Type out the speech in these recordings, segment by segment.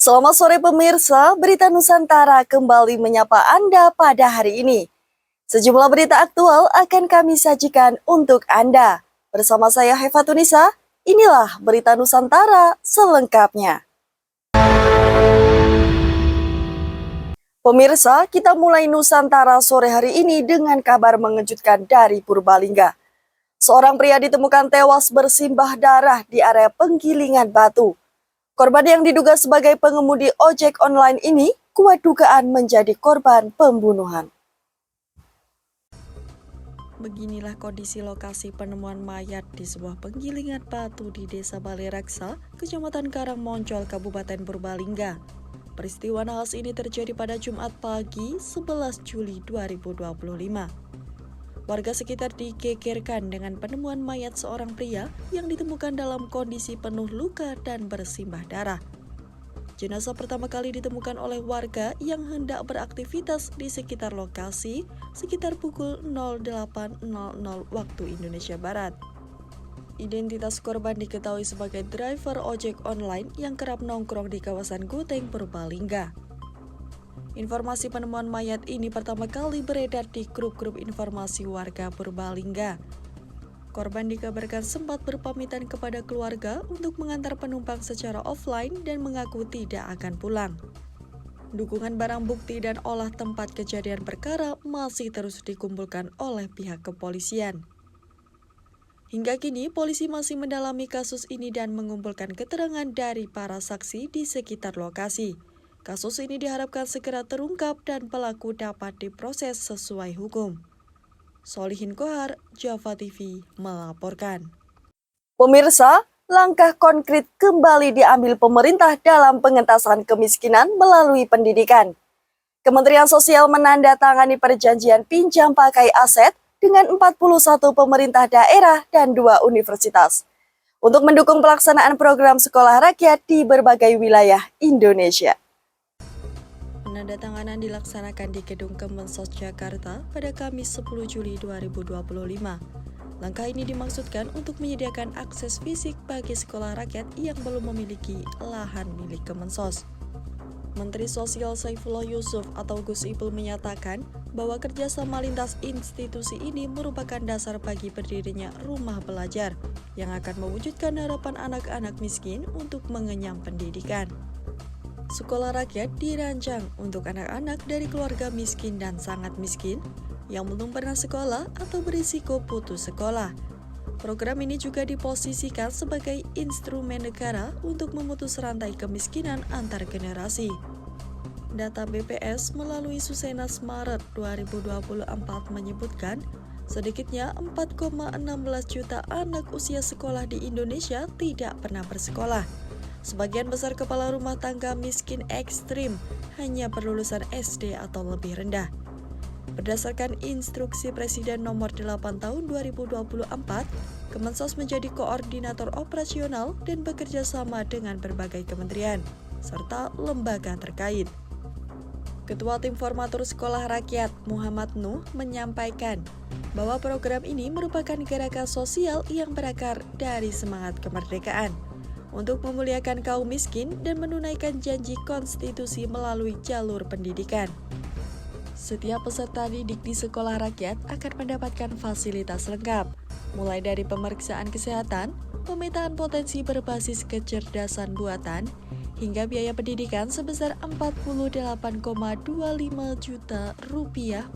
Selamat sore pemirsa, Berita Nusantara kembali menyapa Anda pada hari ini. Sejumlah berita aktual akan kami sajikan untuk Anda. Bersama saya Heva Tunisa, inilah Berita Nusantara selengkapnya. Pemirsa, kita mulai Nusantara sore hari ini dengan kabar mengejutkan dari Purbalingga. Seorang pria ditemukan tewas bersimbah darah di area penggilingan batu. Korban yang diduga sebagai pengemudi ojek online ini kuat dugaan menjadi korban pembunuhan. Beginilah kondisi lokasi penemuan mayat di sebuah penggilingan batu di Desa Baleraksa, Kecamatan Karangmoncol, Kabupaten Purbalingga. Peristiwa naas ini terjadi pada Jumat pagi 11 Juli 2025. Warga sekitar digegerkan dengan penemuan mayat seorang pria yang ditemukan dalam kondisi penuh luka dan bersimbah darah. Jenazah pertama kali ditemukan oleh warga yang hendak beraktivitas di sekitar lokasi sekitar pukul 08.00 waktu Indonesia Barat. Identitas korban diketahui sebagai driver ojek online yang kerap nongkrong di kawasan Goteng, Purbalingga. Informasi penemuan mayat ini pertama kali beredar di grup-grup informasi warga Purbalingga. Korban dikabarkan sempat berpamitan kepada keluarga untuk mengantar penumpang secara offline dan mengaku tidak akan pulang. Dukungan barang bukti dan olah tempat kejadian perkara masih terus dikumpulkan oleh pihak kepolisian. Hingga kini, polisi masih mendalami kasus ini dan mengumpulkan keterangan dari para saksi di sekitar lokasi. Kasus ini diharapkan segera terungkap dan pelaku dapat diproses sesuai hukum. Solihin Kohar, Java TV, melaporkan. Pemirsa, langkah konkret kembali diambil pemerintah dalam pengentasan kemiskinan melalui pendidikan. Kementerian Sosial menandatangani perjanjian pinjam pakai aset dengan 41 pemerintah daerah dan 2 universitas untuk mendukung pelaksanaan program sekolah rakyat di berbagai wilayah Indonesia. Penandatanganan dilaksanakan di Gedung Kemensos Jakarta pada Kamis 10 Juli 2025. Langkah ini dimaksudkan untuk menyediakan akses fisik bagi sekolah rakyat yang belum memiliki lahan milik Kemensos. Menteri Sosial Saifullah Yusuf atau Gus Ipul menyatakan bahwa kerjasama lintas institusi ini merupakan dasar bagi berdirinya rumah belajar yang akan mewujudkan harapan anak-anak miskin untuk mengenyam pendidikan. Sekolah rakyat dirancang untuk anak-anak dari keluarga miskin dan sangat miskin yang belum pernah sekolah atau berisiko putus sekolah. Program ini juga diposisikan sebagai instrumen negara untuk memutus rantai kemiskinan antar generasi. Data BPS melalui Susenas Maret 2024 menyebutkan sedikitnya 4,16 juta anak usia sekolah di Indonesia tidak pernah bersekolah. Sebagian besar kepala rumah tangga miskin ekstrim hanya berlulusan SD atau lebih rendah. Berdasarkan instruksi Presiden nomor 8 tahun 2024, Kemensos menjadi koordinator operasional dan bekerja sama dengan berbagai kementerian, serta lembaga terkait. Ketua Tim Formatur Sekolah Rakyat Muhammad Nuh menyampaikan bahwa program ini merupakan gerakan sosial yang berakar dari semangat kemerdekaan untuk memuliakan kaum miskin dan menunaikan janji konstitusi melalui jalur pendidikan. Setiap peserta didik di sekolah rakyat akan mendapatkan fasilitas lengkap, mulai dari pemeriksaan kesehatan, pemetaan potensi berbasis kecerdasan buatan, hingga biaya pendidikan sebesar Rp48,25 juta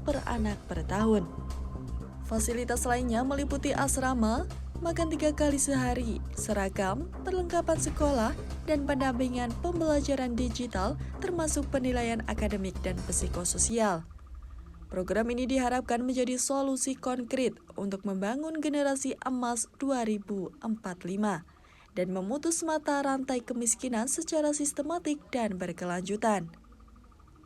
per anak per tahun. Fasilitas lainnya meliputi asrama, makan 3 kali sehari, seragam, perlengkapan sekolah, dan pendampingan pembelajaran digital termasuk penilaian akademik dan psikososial. Program ini diharapkan menjadi solusi konkret untuk membangun generasi emas 2045 dan memutus mata rantai kemiskinan secara sistematik dan berkelanjutan.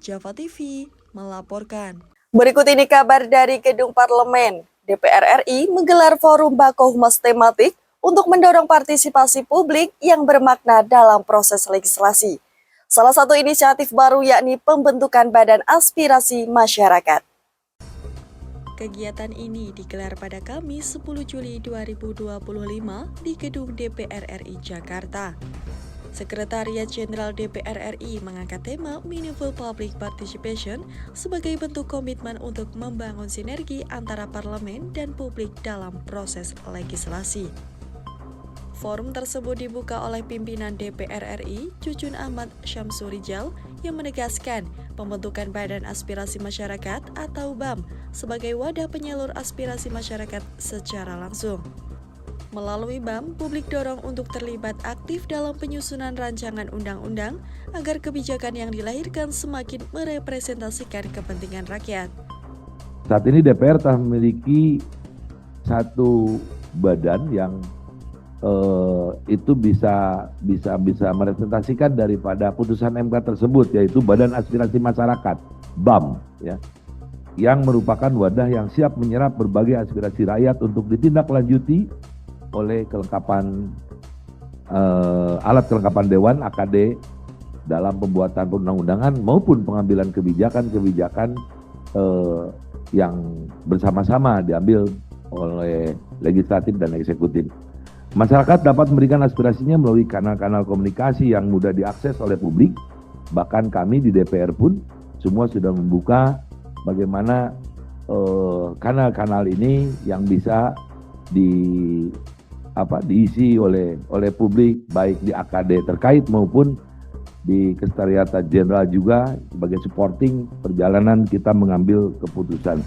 Java TV melaporkan. Berikut ini kabar dari Gedung Parlemen. DPR RI menggelar forum Bako Humas tematik untuk mendorong partisipasi publik yang bermakna dalam proses legislasi. Salah satu inisiatif baru yakni pembentukan Badan Aspirasi Masyarakat. Kegiatan ini digelar pada Kamis 10 Juli 2025 di Gedung DPR RI Jakarta. Sekretariat Jenderal DPR RI mengangkat tema Meaningful Public Participation sebagai bentuk komitmen untuk membangun sinergi antara parlemen dan publik dalam proses legislasi. Forum tersebut dibuka oleh pimpinan DPR RI, Cucun Ahmad Syamsurijal, yang menegaskan pembentukan Badan Aspirasi Masyarakat atau BAM sebagai wadah penyalur aspirasi masyarakat secara langsung. Melalui BAM, publik dorong untuk terlibat aktif dalam penyusunan rancangan undang-undang agar kebijakan yang dilahirkan semakin merepresentasikan kepentingan rakyat. Saat ini DPR telah memiliki satu badan yang itu bisa merepresentasikan daripada putusan MK tersebut, yaitu Badan Aspirasi Masyarakat (BAM), ya, yang merupakan wadah yang siap menyerap berbagai aspirasi rakyat untuk ditindaklanjuti oleh alat kelengkapan Dewan AKD dalam pembuatan perundang-undangan maupun pengambilan kebijakan-kebijakan yang bersama-sama diambil oleh legislatif dan eksekutif. Masyarakat dapat memberikan aspirasinya melalui kanal-kanal komunikasi yang mudah diakses oleh publik. Bahkan kami di DPR pun semua sudah membuka bagaimana kanal-kanal ini yang bisa diisi oleh publik, baik di AKD terkait maupun di Sekretariat Jenderal juga sebagai supporting perjalanan kita mengambil keputusan.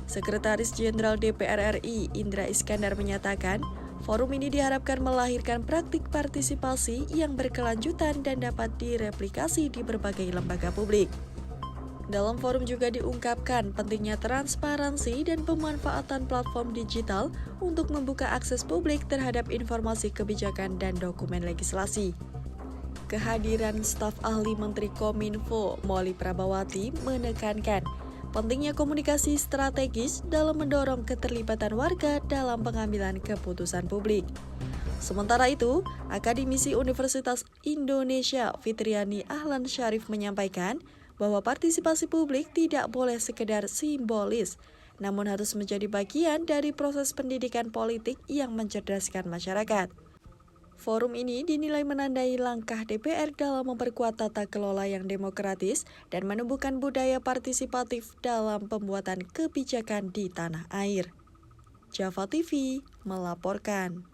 Sekretaris Jenderal DPR RI Indra Iskandar menyatakan, forum ini diharapkan melahirkan praktik partisipasi yang berkelanjutan dan dapat direplikasi di berbagai lembaga publik. Dalam forum juga diungkapkan pentingnya transparansi dan pemanfaatan platform digital untuk membuka akses publik terhadap informasi kebijakan dan dokumen legislasi. Kehadiran staf ahli Menteri Kominfo, Molly Prabawati, menekankan pentingnya komunikasi strategis dalam mendorong keterlibatan warga dalam pengambilan keputusan publik. Sementara itu, Akademisi Universitas Indonesia Fitriani Ahlan Syarif menyampaikan bahwa partisipasi publik tidak boleh sekedar simbolis, namun harus menjadi bagian dari proses pendidikan politik yang mencerdaskan masyarakat. Forum ini dinilai menandai langkah DPR dalam memperkuat tata kelola yang demokratis dan menumbuhkan budaya partisipatif dalam pembuatan kebijakan di tanah air. Java TV melaporkan.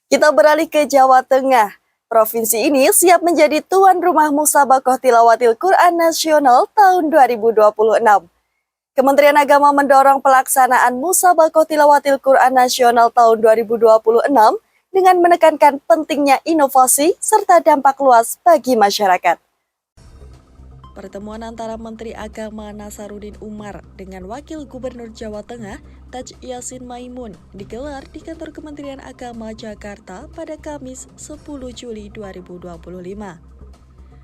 Kita beralih ke Jawa Tengah. Provinsi ini siap menjadi tuan rumah Musabaqah Tilawatil Quran Nasional tahun 2026. Kementerian Agama mendorong pelaksanaan Musabaqah Tilawatil Quran Nasional tahun 2026 dengan menekankan pentingnya inovasi serta dampak luas bagi masyarakat. Pertemuan antara Menteri Agama Nasaruddin Umar dengan Wakil Gubernur Jawa Tengah, Taj Yassin Maimun, digelar di Kantor Kementerian Agama Jakarta pada Kamis 10 Juli 2025.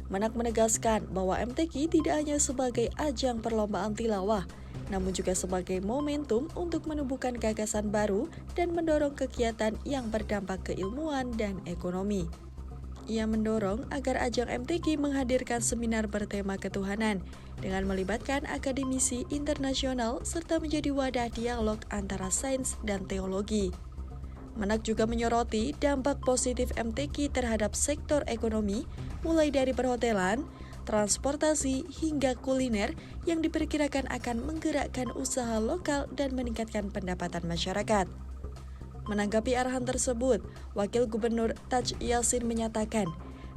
Menak menegaskan bahwa MTQ tidak hanya sebagai ajang perlombaan tilawah, namun juga sebagai momentum untuk menumbuhkan gagasan baru dan mendorong kegiatan yang berdampak keilmuan dan ekonomi. Ia mendorong agar ajang MTQ menghadirkan seminar bertema ketuhanan dengan melibatkan akademisi internasional serta menjadi wadah dialog antara sains dan teologi. Menak juga menyoroti dampak positif MTQ terhadap sektor ekonomi, mulai dari perhotelan, transportasi, hingga kuliner yang diperkirakan akan menggerakkan usaha lokal dan meningkatkan pendapatan masyarakat. Menanggapi arahan tersebut, Wakil Gubernur Taj Yassin menyatakan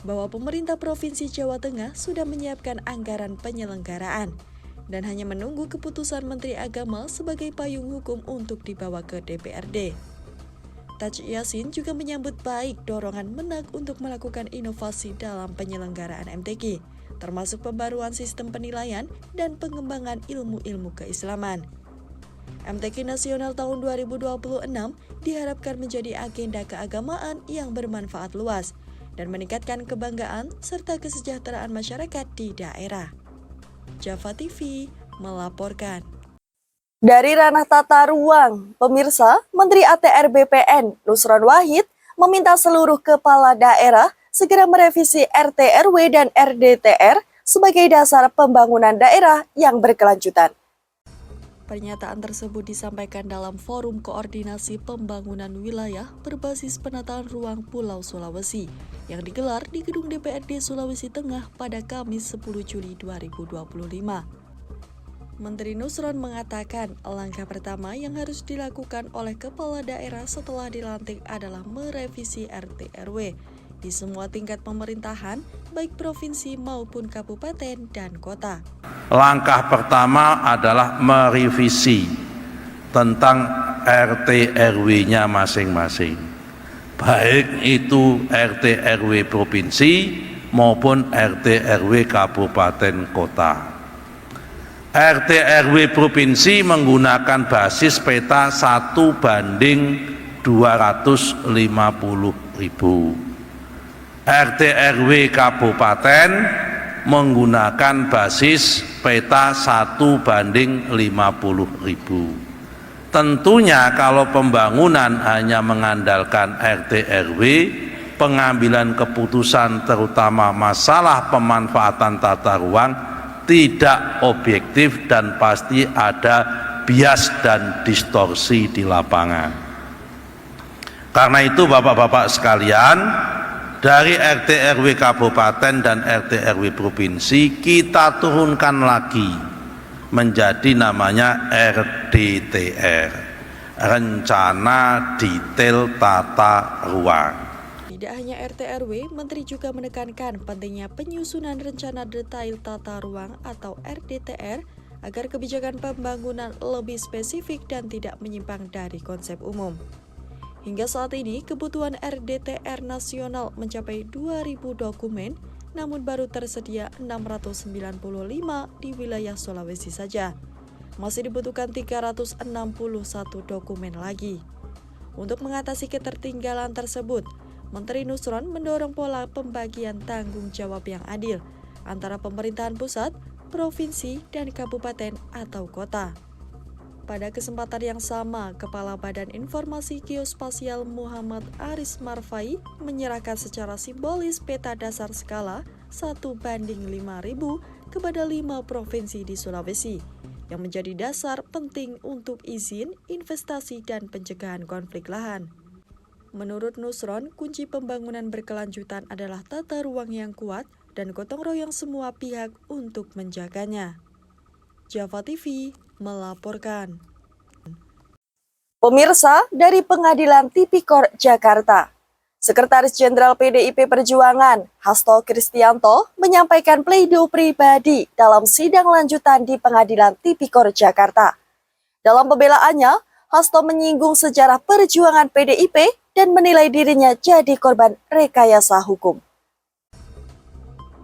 bahwa pemerintah Provinsi Jawa Tengah sudah menyiapkan anggaran penyelenggaraan dan hanya menunggu keputusan Menteri Agama sebagai payung hukum untuk dibawa ke DPRD. Taj Yassin juga menyambut baik dorongan Menak untuk melakukan inovasi dalam penyelenggaraan MTQ, termasuk pembaruan sistem penilaian dan pengembangan ilmu-ilmu keislaman. MTQ Nasional tahun 2026 diharapkan menjadi agenda keagamaan yang bermanfaat luas dan meningkatkan kebanggaan serta kesejahteraan masyarakat di daerah. Java TV melaporkan. Dari ranah tata ruang, pemirsa, Menteri ATR BPN Nusron Wahid meminta seluruh kepala daerah segera merevisi RT/RW dan RDTR sebagai dasar pembangunan daerah yang berkelanjutan. Pernyataan tersebut disampaikan dalam Forum Koordinasi Pembangunan Wilayah berbasis penataan ruang Pulau Sulawesi yang digelar di Gedung DPRD Sulawesi Tengah pada Kamis 10 Juli 2025. Menteri Nusron mengatakan langkah pertama yang harus dilakukan oleh kepala daerah setelah dilantik adalah merevisi RT/RW di semua tingkat pemerintahan, baik provinsi maupun kabupaten dan kota. Langkah pertama adalah merevisi tentang RT/RW-nya masing-masing, baik itu RT/RW provinsi maupun RT/RW kabupaten kota. RT/RW provinsi menggunakan basis peta 1:250.000. RT/RW kabupaten menggunakan basis peta 1:50.000. Tentunya kalau pembangunan hanya mengandalkan RT/RW, pengambilan keputusan terutama masalah pemanfaatan tata ruang tidak objektif dan pasti ada bias dan distorsi di lapangan. Karena itu Bapak-bapak sekalian, dari RT/RW kabupaten dan RT/RW provinsi kita turunkan lagi menjadi namanya RDTR, Rencana Detail Tata Ruang. Tidak hanya RT/RW, Menteri juga menekankan pentingnya penyusunan rencana detail tata ruang atau RDTR agar kebijakan pembangunan lebih spesifik dan tidak menyimpang dari konsep umum. Hingga saat ini, kebutuhan RDTR nasional mencapai 2.000 dokumen, namun baru tersedia 695 di wilayah Sulawesi saja. Masih dibutuhkan 361 dokumen lagi. Untuk mengatasi ketertinggalan tersebut, Menteri Nusron mendorong pola pembagian tanggung jawab yang adil antara pemerintahan pusat, provinsi, dan kabupaten atau kota. Pada kesempatan yang sama, Kepala Badan Informasi Geospasial Muhammad Aris Marfai menyerahkan secara simbolis peta dasar skala 1:5.000 kepada 5 provinsi di Sulawesi, yang menjadi dasar penting untuk izin, investasi, dan pencegahan konflik lahan. Menurut Nusron, kunci pembangunan berkelanjutan adalah tata ruang yang kuat dan gotong royong semua pihak untuk menjaganya. Java TV melaporkan. Pemirsa, dari Pengadilan Tipikor Jakarta, Sekretaris Jenderal PDIP Perjuangan, Hasto Kristianto, menyampaikan pleido pribadi dalam sidang lanjutan di Pengadilan Tipikor Jakarta. Dalam pembelaannya, Hasto menyinggung sejarah perjuangan PDIP dan menilai dirinya jadi korban rekayasa hukum.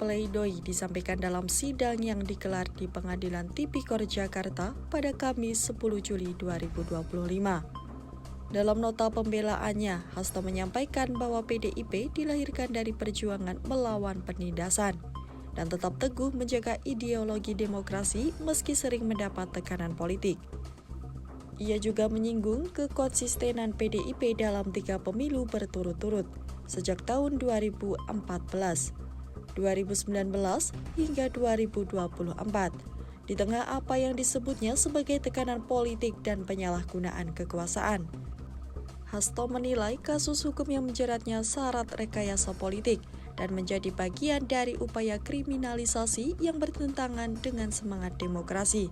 Pledoi disampaikan dalam sidang yang digelar di Pengadilan Tipikor Jakarta pada Kamis 10 Juli 2025. Dalam nota pembelaannya, Hasto menyampaikan bahwa PDIP dilahirkan dari perjuangan melawan penindasan dan tetap teguh menjaga ideologi demokrasi meski sering mendapat tekanan politik. Ia juga menyinggung kekonsistenan PDIP dalam 3 pemilu berturut-turut sejak tahun 2014, 2019, hingga 2024, di tengah apa yang disebutnya sebagai tekanan politik dan penyalahgunaan kekuasaan. Hasto menilai kasus hukum yang menjeratnya syarat rekayasa politik dan menjadi bagian dari upaya kriminalisasi yang bertentangan dengan semangat demokrasi.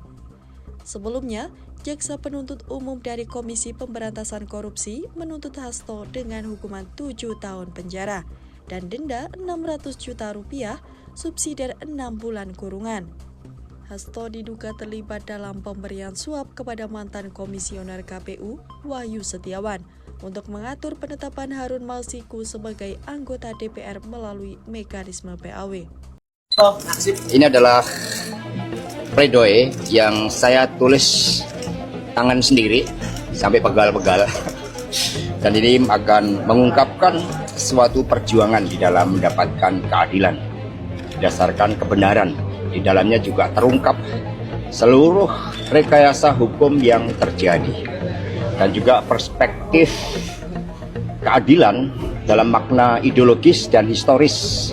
Sebelumnya, Jaksa Penuntut Umum dari Komisi Pemberantasan Korupsi menuntut Hasto dengan hukuman 7 tahun penjara dan denda 600 juta rupiah, subsidi 6 bulan kurungan. Hasto diduga terlibat dalam pemberian suap kepada mantan komisioner KPU, Wahyu Setiawan, untuk mengatur penetapan Harun Masiku sebagai anggota DPR melalui mekanisme PAW. Ini adalah pledoi yang saya tulis tangan sendiri sampai pegal-pegal, dan ini akan mengungkapkan suatu perjuangan di dalam mendapatkan keadilan berdasarkan kebenaran. Di dalamnya juga terungkap seluruh rekayasa hukum yang terjadi dan juga perspektif keadilan dalam makna ideologis dan historis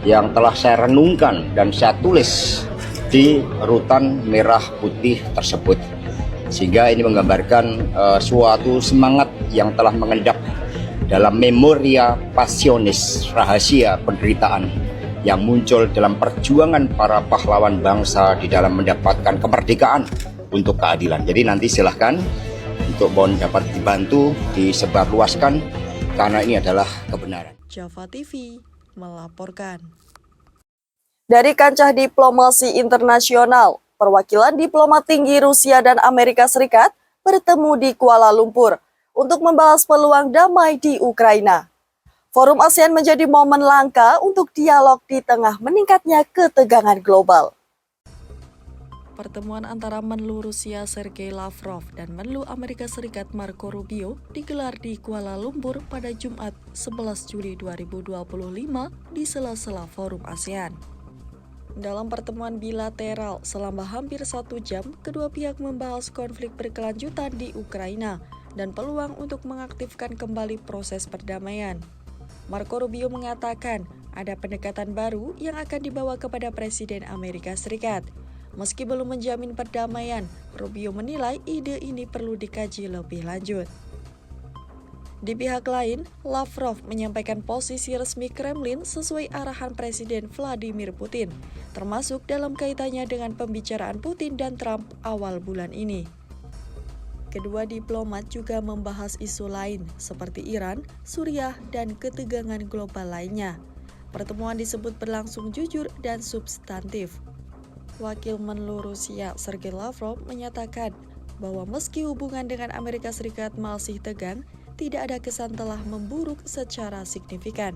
yang telah saya renungkan dan saya tulis di rutan merah putih tersebut. sehingga ini menggambarkan suatu semangat yang telah mengendap dalam memoria passionis, rahasia penderitaan yang muncul dalam perjuangan para pahlawan bangsa di dalam mendapatkan kemerdekaan untuk keadilan. Jadi nanti silahkan untuk mohon dapat dibantu disebarluaskan karena ini adalah kebenaran. Java TV melaporkan. Dari kancah diplomasi internasional, perwakilan diplomat tinggi Rusia dan Amerika Serikat bertemu di Kuala Lumpur untuk membahas peluang damai di Ukraina. Forum ASEAN menjadi momen langka untuk dialog di tengah meningkatnya ketegangan global. Pertemuan antara Menlu Rusia Sergei Lavrov dan Menlu Amerika Serikat Marco Rubio digelar di Kuala Lumpur pada Jumat 11 Juli 2025 di sela-sela Forum ASEAN. Dalam pertemuan bilateral selama hampir 1 jam, kedua pihak membahas konflik berkelanjutan di Ukraina dan peluang untuk mengaktifkan kembali proses perdamaian. Marco Rubio mengatakan ada pendekatan baru yang akan dibawa kepada Presiden Amerika Serikat. Meski belum menjamin perdamaian, Rubio menilai ide ini perlu dikaji lebih lanjut. Di pihak lain, Lavrov menyampaikan posisi resmi Kremlin sesuai arahan Presiden Vladimir Putin, termasuk dalam kaitannya dengan pembicaraan Putin dan Trump awal bulan ini. Kedua diplomat juga membahas isu lain seperti Iran, Suriah, dan ketegangan global lainnya. Pertemuan disebut berlangsung jujur dan substantif. Wakil Menlu Rusia Sergei Lavrov menyatakan bahwa meski hubungan dengan Amerika Serikat masih tegang, tidak ada kesan telah memburuk secara signifikan.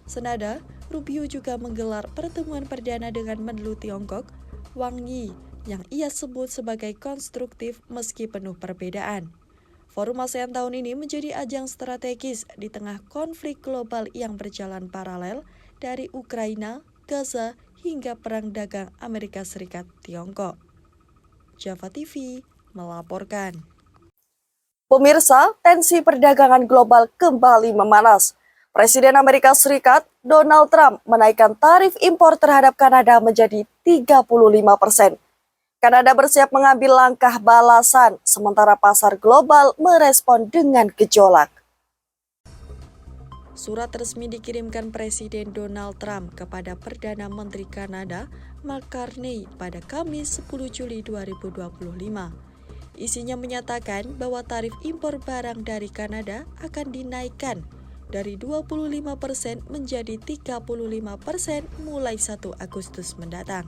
Senada, Rubio juga menggelar pertemuan perdana dengan Menlu Tiongkok, Wang Yi, yang ia sebut sebagai konstruktif meski penuh perbedaan. Forum ASEAN tahun ini menjadi ajang strategis di tengah konflik global yang berjalan paralel dari Ukraina, Gaza, hingga perang dagang Amerika Serikat-Tiongkok. Java TV melaporkan. Pemirsa, tensi perdagangan global kembali memanas. Presiden Amerika Serikat, Donald Trump, menaikkan tarif impor terhadap Kanada menjadi 35%. Kanada bersiap mengambil langkah balasan, sementara pasar global merespon dengan gejolak. Surat resmi dikirimkan Presiden Donald Trump kepada Perdana Menteri Kanada, Mark Carney, pada Kamis 10 Juli 2025. Isinya menyatakan bahwa tarif impor barang dari Kanada akan dinaikkan dari 25% menjadi 35% mulai 1 Agustus mendatang.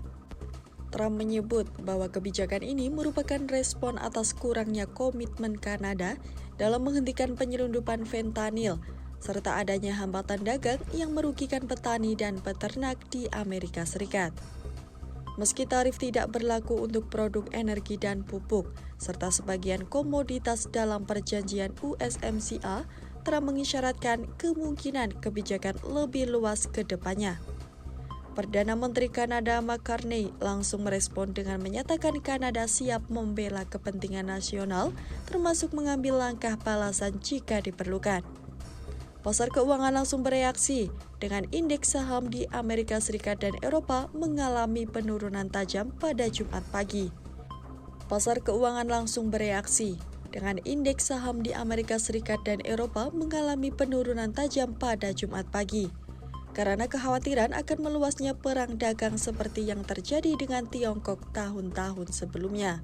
Trump menyebut bahwa kebijakan ini merupakan respon atas kurangnya komitmen Kanada dalam menghentikan penyelundupan fentanyl, serta adanya hambatan dagang yang merugikan petani dan peternak di Amerika Serikat. Meski tarif tidak berlaku untuk produk energi dan pupuk, serta sebagian komoditas dalam perjanjian USMCA, Trump mengisyaratkan kemungkinan kebijakan lebih luas ke depannya. Perdana Menteri Kanada Mark Carney langsung merespon dengan menyatakan Kanada siap membela kepentingan nasional, termasuk mengambil langkah balasan jika diperlukan. Pasar keuangan langsung bereaksi dengan indeks saham di Amerika Serikat dan Eropa mengalami penurunan tajam pada Jumat pagi. Pasar keuangan langsung bereaksi dengan indeks saham di Amerika Serikat dan Eropa mengalami penurunan tajam pada Jumat pagi karena kekhawatiran akan meluasnya perang dagang seperti yang terjadi dengan Tiongkok tahun-tahun sebelumnya.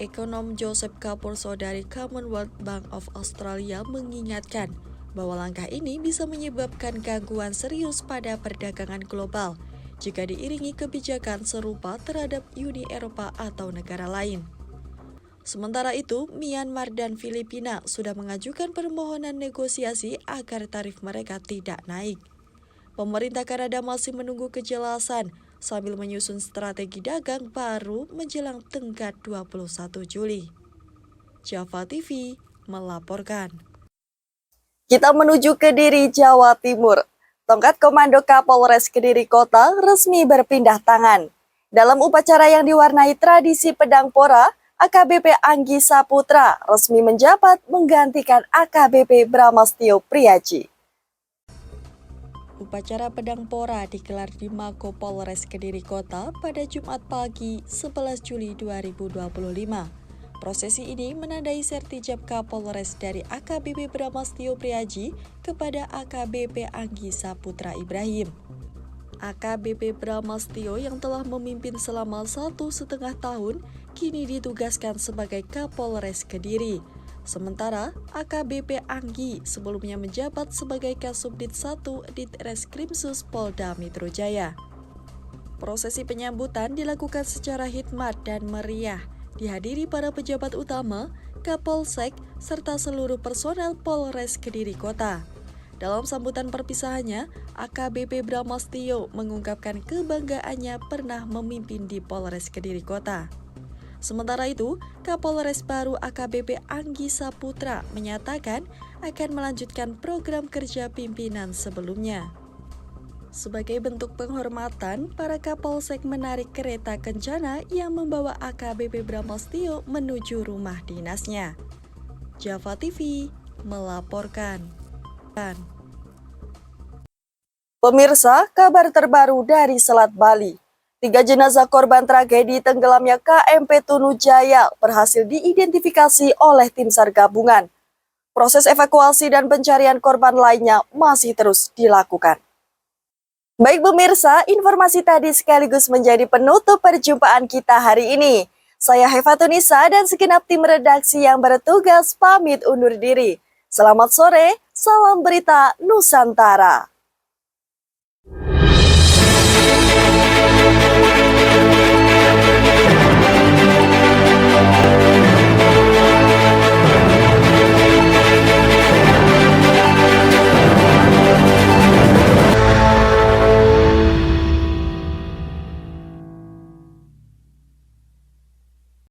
Ekonom Joseph Capurso dari Commonwealth Bank of Australia mengingatkan bahwa langkah ini bisa menyebabkan gangguan serius pada perdagangan global jika diiringi kebijakan serupa terhadap Uni Eropa atau negara lain. Sementara itu, Myanmar dan Filipina sudah mengajukan permohonan negosiasi agar tarif mereka tidak naik. Pemerintah Kanada masih menunggu kejelasan sambil menyusun strategi dagang baru menjelang tenggat 21 Juli. Java TV melaporkan. Kita menuju Kediri, Jawa Timur. Tongkat Komando Kapolres Kediri Kota resmi berpindah tangan. Dalam upacara yang diwarnai tradisi pedang pora, AKBP Anggi Saputra resmi menjabat menggantikan AKBP Bramastio Priyaji. Upacara pedang pora digelar di Mako Polres Kediri Kota pada Jumat pagi 11 Juli 2025. Prosesi ini menandai sertijab Kapolres dari AKBP Bramastio Priaji kepada AKBP Anggi Saputra Ibrahim. AKBP Bramastio yang telah memimpin selama 1,5 tahun kini ditugaskan sebagai Kapolres Kediri. Sementara AKBP Anggi sebelumnya menjabat sebagai Kasubdit 1 Ditreskrimsus Polda Metro Jaya. Prosesi penyambutan dilakukan secara hikmat dan meriah, dihadiri para pejabat utama, Kapolsek, serta seluruh personel Polres Kediri Kota. Dalam sambutan perpisahannya, AKBP Bramastio mengungkapkan kebanggaannya pernah memimpin di Polres Kediri Kota. Sementara itu, Kapolres baru AKBP Anggi Saputra menyatakan akan melanjutkan program kerja pimpinan sebelumnya. Sebagai bentuk penghormatan, para Kapolsek menarik kereta kencana yang membawa AKBP Bramastio menuju rumah dinasnya. Java TV melaporkan. Pemirsa, kabar terbaru dari Selat Bali. 3 jenazah korban tragedi tenggelamnya KMP Tunu Jaya berhasil diidentifikasi oleh tim SAR gabungan. Proses evakuasi dan pencarian korban lainnya masih terus dilakukan. Baik pemirsa, informasi tadi sekaligus menjadi penutup perjumpaan kita hari ini. Saya Hefatunisa dan segenap tim redaksi yang bertugas pamit undur diri. Selamat sore, salam berita Nusantara.